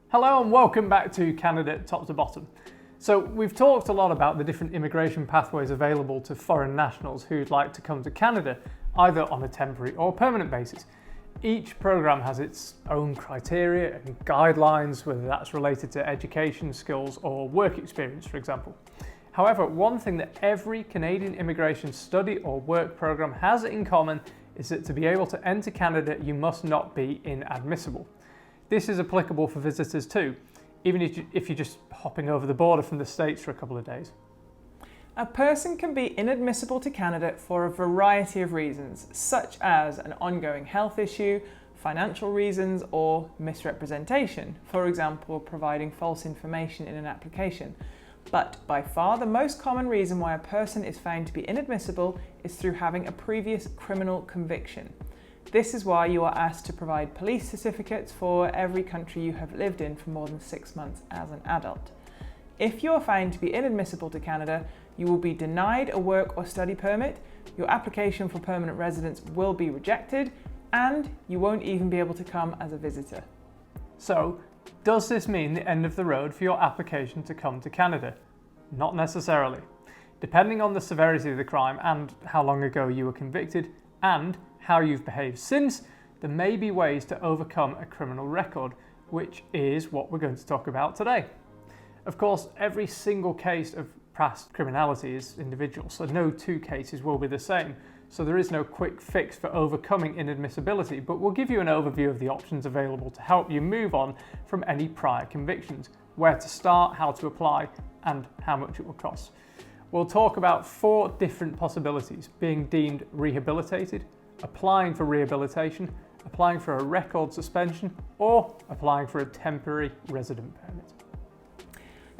Hello and welcome back to Canada Top to Bottom. So we've talked a lot about the different immigration pathways available to foreign nationals who'd like to come to Canada, either on a temporary or permanent basis. Each program has its own criteria and guidelines, whether that's related to education, skills or work experience, for example. However, one thing that every Canadian immigration study or work program has in common is that to be able to enter Canada, you must not be inadmissible. This is applicable for visitors too, even if you're just hopping over the border from the States for a couple of days. A person can be inadmissible to Canada for a variety of reasons, such as an ongoing health issue, financial reasons, or misrepresentation, for example, providing false information in an application. But by far the most common reason why a person is found to be inadmissible is through having a previous criminal conviction. This is why you are asked to provide police certificates for every country you have lived in for more than 6 months as an adult. If you are found to be inadmissible to Canada, you will be denied a work or study permit, your application for permanent residence will be rejected, and you won't even be able to come as a visitor. So, does this mean the end of the road for your application to come to Canada? Not necessarily. Depending on the severity of the crime and how long ago you were convicted, and how you've behaved since, there may be ways to overcome a criminal record, which is what we're going to talk about today. Of course, every single case of past criminality is individual, so no two cases will be the same. So there is no quick fix for overcoming inadmissibility, but we'll give you an overview of the options available to help you move on from any prior convictions, where to start, how to apply, and how much it will cost. We'll talk about 4 different possibilities: being deemed rehabilitated, applying for rehabilitation, applying for a record suspension, or applying for a temporary resident permit.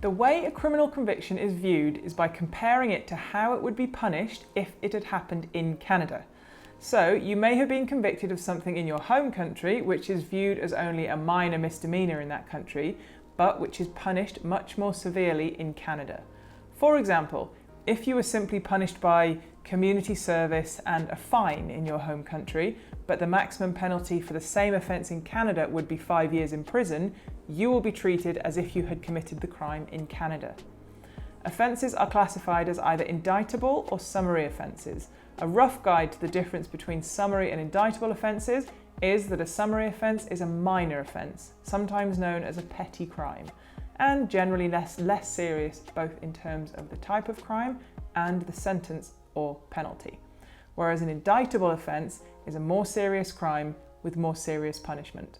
The way a criminal conviction is viewed is by comparing it to how it would be punished if it had happened in Canada. So you may have been convicted of something in your home country, which is viewed as only a minor misdemeanor in that country, but which is punished much more severely in Canada. For example, if you were simply punished by community service and a fine in your home country, but the maximum penalty for the same offence in Canada would be 5 years in prison, you will be treated as if you had committed the crime in Canada. Offences are classified as either indictable or summary offences. A rough guide to the difference between summary and indictable offences is that a summary offence is a minor offence, sometimes known as a petty crime, and generally less serious both in terms of the type of crime and the sentence or penalty. Whereas an indictable offence is a more serious crime with more serious punishment.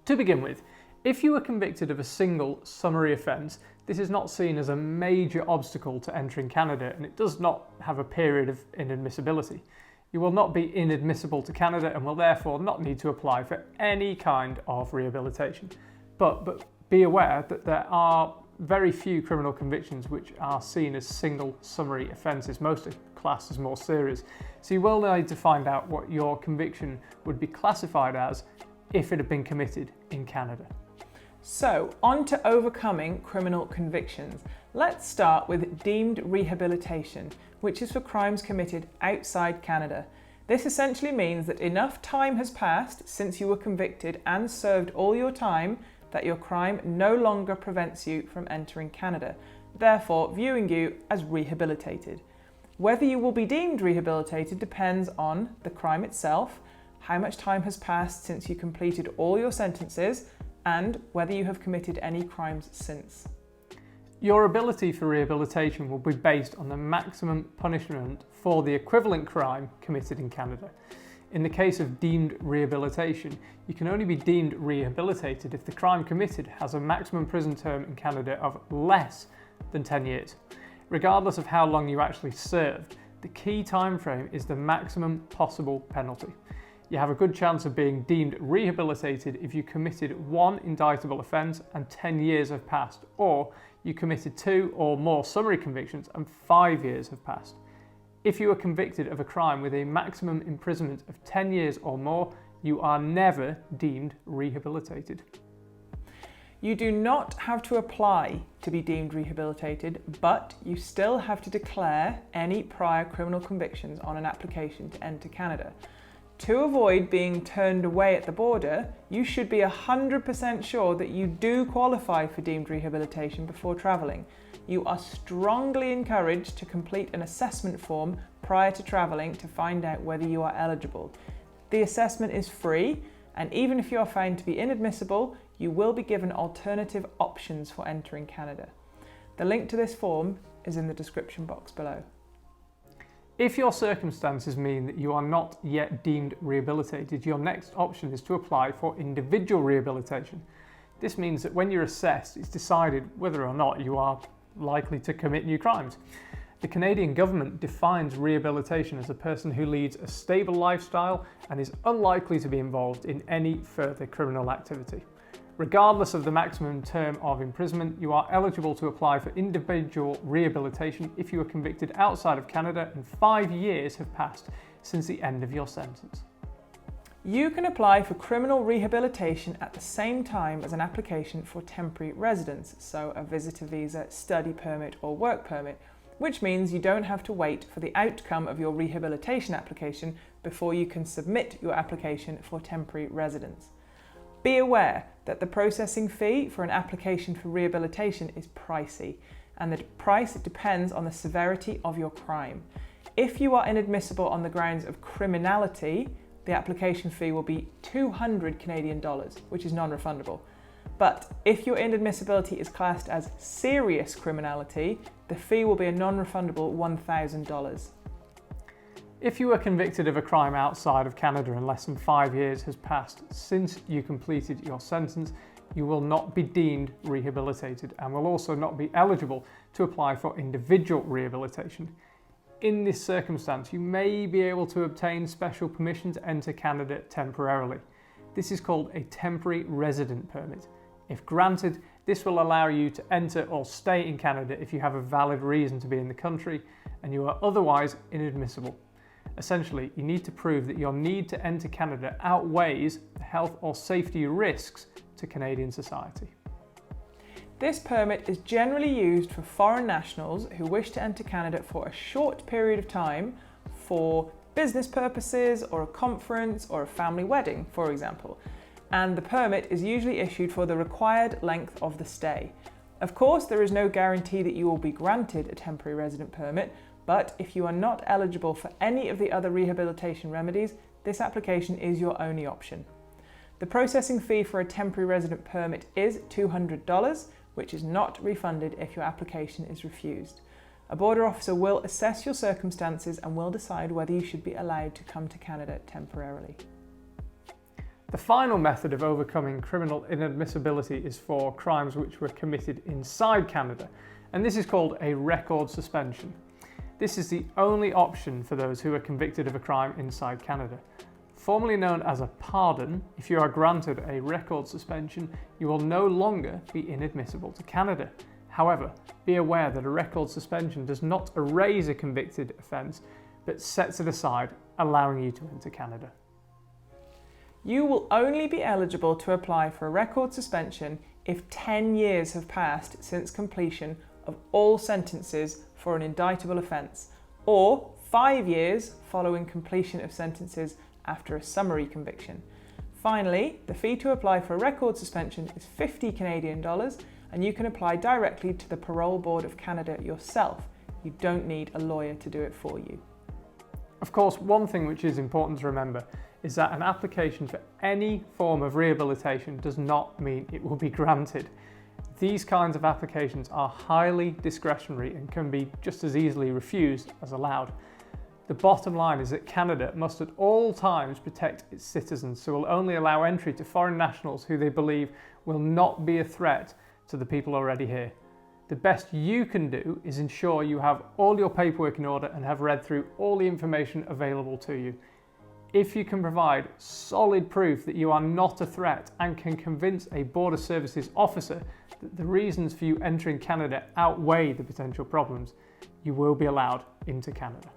To begin with, if you were convicted of a single summary offence, this is not seen as a major obstacle to entering Canada, and it does not have a period of inadmissibility. You will not be inadmissible to Canada and will therefore not need to apply for any kind of rehabilitation. But be aware that there are very few criminal convictions which are seen as single summary offences, most are classed as more serious. So you will need to find out what your conviction would be classified as if it had been committed in Canada. So, on to overcoming criminal convictions. Let's start with deemed rehabilitation, which is for crimes committed outside Canada. This essentially means that enough time has passed since you were convicted and served all your time that your crime no longer prevents you from entering Canada, therefore viewing you as rehabilitated. Whether you will be deemed rehabilitated depends on the crime itself, how much time has passed since you completed all your sentences, and whether you have committed any crimes since. Your ability for rehabilitation will be based on the maximum punishment for the equivalent crime committed in Canada. In the case of deemed rehabilitation, you can only be deemed rehabilitated if the crime committed has a maximum prison term in Canada of less than 10 years. Regardless of how long you actually served, the key time frame is the maximum possible penalty. You have a good chance of being deemed rehabilitated if you committed 1 indictable offence and 10 years have passed, or you committed 2 or more summary convictions and 5 years have passed. If you are convicted of a crime with a maximum imprisonment of 10 years or more, you are never deemed rehabilitated. You do not have to apply to be deemed rehabilitated, but you still have to declare any prior criminal convictions on an application to enter Canada. To avoid being turned away at the border, you should be 100% sure that you do qualify for deemed rehabilitation before travelling. You are strongly encouraged to complete an assessment form prior to travelling to find out whether you are eligible. The assessment is free, and even if you are found to be inadmissible, you will be given alternative options for entering Canada. The link to this form is in the description box below. If your circumstances mean that you are not yet deemed rehabilitated, your next option is to apply for individual rehabilitation. This means that when you're assessed, it's decided whether or not you are likely to commit new crimes. The Canadian government defines rehabilitation as a person who leads a stable lifestyle and is unlikely to be involved in any further criminal activity. Regardless of the maximum term of imprisonment, you are eligible to apply for individual rehabilitation if you are convicted outside of Canada and 5 years have passed since the end of your sentence. You can apply for criminal rehabilitation at the same time as an application for temporary residence, so a visitor visa, study permit or work permit, which means you don't have to wait for the outcome of your rehabilitation application before you can submit your application for temporary residence. Be aware that the processing fee for an application for rehabilitation is pricey, and the price depends on the severity of your crime. If you are inadmissible on the grounds of criminality, the application fee will be $200 Canadian, which is non-refundable. But if your inadmissibility is classed as serious criminality, the fee will be a non-refundable $1,000. If you were convicted of a crime outside of Canada and less than 5 years has passed since you completed your sentence, you will not be deemed rehabilitated and will also not be eligible to apply for individual rehabilitation. In this circumstance, you may be able to obtain special permission to enter Canada temporarily. This is called a temporary resident permit. If granted, this will allow you to enter or stay in Canada if you have a valid reason to be in the country and you are otherwise inadmissible. Essentially, you need to prove that your need to enter Canada outweighs the health or safety risks to Canadian society. This permit is generally used for foreign nationals who wish to enter Canada for a short period of time for business purposes or a conference or a family wedding, for example. And the permit is usually issued for the required length of the stay. Of course, there is no guarantee that you will be granted a temporary resident permit, but if you are not eligible for any of the other rehabilitation remedies, this application is your only option. The processing fee for a temporary resident permit is $200, which is not refunded if your application is refused. A border officer will assess your circumstances and will decide whether you should be allowed to come to Canada temporarily. The final method of overcoming criminal inadmissibility is for crimes which were committed inside Canada, and this is called a record suspension. This is the only option for those who are convicted of a crime inside Canada. Formerly known as a pardon, if you are granted a record suspension, you will no longer be inadmissible to Canada. However, be aware that a record suspension does not erase a convicted offence, but sets it aside, allowing you to enter Canada. You will only be eligible to apply for a record suspension if 10 years have passed since completion of all sentences for an indictable offence, or 5 years following completion of sentences after a summary conviction. Finally, the fee to apply for a record suspension is $50 Canadian, and you can apply directly to the Parole Board of Canada yourself. You don't need a lawyer to do it for you. Of course, one thing which is important to remember is that an application for any form of rehabilitation does not mean it will be granted. These kinds of applications are highly discretionary and can be just as easily refused as allowed. The bottom line is that Canada must at all times protect its citizens, so will only allow entry to foreign nationals who they believe will not be a threat to the people already here. The best you can do is ensure you have all your paperwork in order and have read through all the information available to you. If you can provide solid proof that you are not a threat and can convince a Border Services officer that the reasons for you entering Canada outweigh the potential problems, you will be allowed into Canada.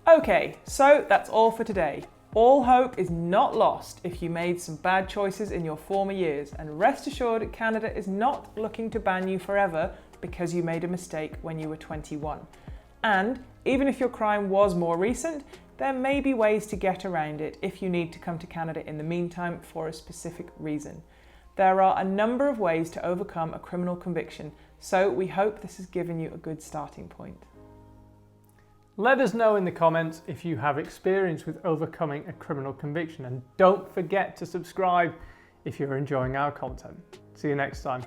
Okay, so that's all for today. All hope is not lost if you made some bad choices in your former years, and rest assured Canada is not looking to ban you forever because you made a mistake when you were 21. And even if your crime was more recent, there may be ways to get around it if you need to come to Canada in the meantime for a specific reason. There are a number of ways to overcome a criminal conviction, so we hope this has given you a good starting point. Let us know in the comments if you have experience with overcoming a criminal conviction, and don't forget to subscribe if you're enjoying our content. See you next time.